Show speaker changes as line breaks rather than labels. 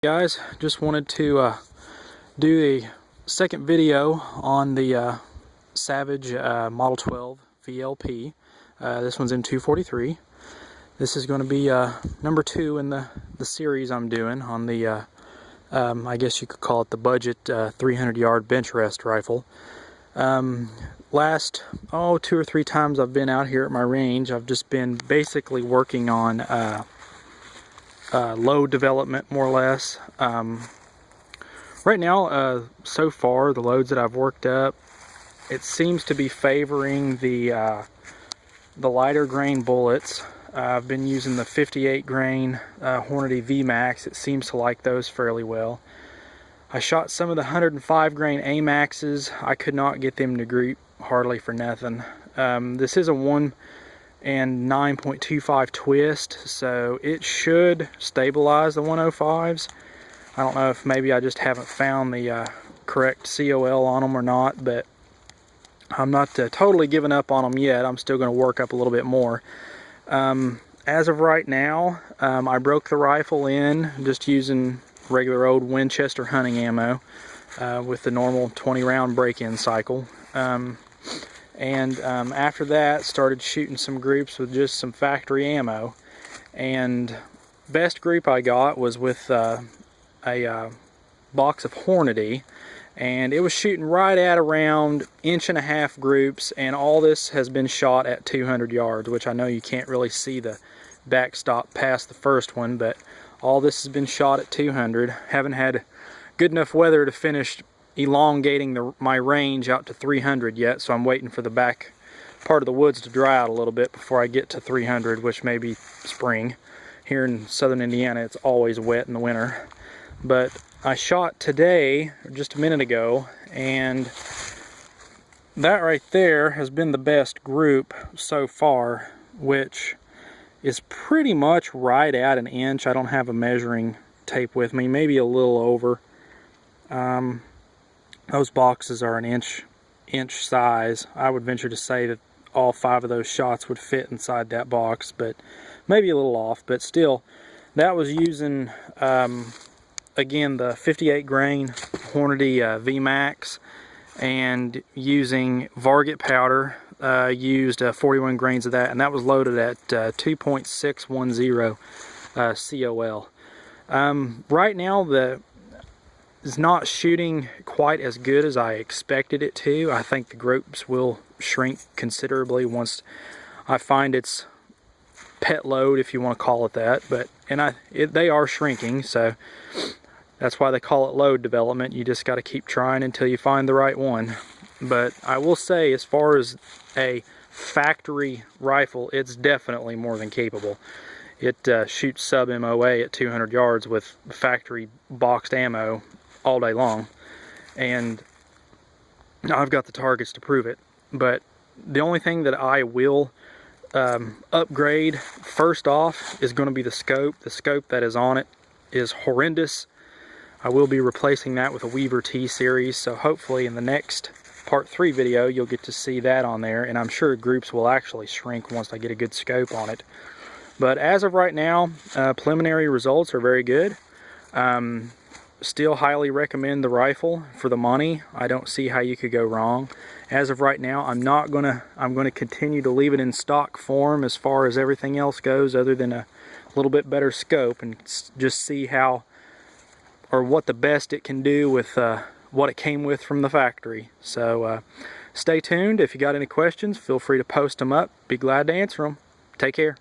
Guys, just wanted to do a second video on the Savage Model 12 VLP. This one's in 243. This is going to be number 2 in the series I'm doing on the I guess you could call it the budget 300-yard bench rest rifle. Last 2 or 3 times I've been out here at my range, I've just been basically working on load development, more or less. Right now, so far, the loads that I've worked up, it seems to be favoring the lighter grain bullets. I've been using the 58 grain Hornady VMAX. It seems to like those fairly well. I shot some of the 105 grain AMAXs. I could not get them to group hardly for nothing. This is a 1 and 9.25 twist, so it should stabilize the 105s. I don't know if maybe I just haven't found the correct COL on them or not, but I'm not totally giving up on them yet. I'm still going to work up a little bit more. As of right now, I broke the rifle in just using regular old Winchester hunting ammo with the normal 20 round break-in cycle. After that, started shooting some groups with just some factory ammo. And best group I got was with a box of Hornady, and it was shooting right at around 1.5 inch groups, and all this has been shot at 200 yards, which I know you can't really see the backstop past the first one, but all this has been shot at 200. Haven't had good enough weather to finish elongating my range out to 300 yet, so I'm waiting for the back part of the woods to dry out a little bit before I get to 300, which may be spring. Here in southern Indiana, it's always wet in the winter. But I shot today, just a minute ago, and that right there has been the best group so far, which is pretty much right at 1 inch. I don't have a measuring tape with me, maybe a little over. Those boxes are an inch size. I would venture to say that all 5 of those shots would fit inside that box, but maybe a little off. But still, that was using again the 58 grain Hornady VMAX, and using Varget powder. Used 41 grains of that, and that was loaded at 2.610 COL. Right now, is not shooting quite as good as I expected it to. I think the groups will shrink considerably once I find its pet load, if you want to call it that. But they are shrinking, so that's why they call it load development. You just got to keep trying until you find the right one. But I will say, as far as a factory rifle, it's definitely more than capable. It shoots sub MOA at 200 yards with factory boxed ammo all day long, and I've got the targets to prove it. But the only thing that I will upgrade first off is going to be the scope. The scope that is on it is horrendous. I will be replacing that with a Weaver T series, so hopefully in the next part 3 video you'll get to see that on there, and I'm sure groups will actually shrink once I get a good scope on it. But as of right now, preliminary results are very good. Still highly recommend the rifle for the money. I don't see how you could go wrong. As of right now, I'm gonna continue to leave it in stock form as far as everything else goes, other than a little bit better scope, and just see how, or what the best it can do with what it came with from the factory. So stay tuned. If you got any questions, feel free to post them up. Be glad to answer them. Take care.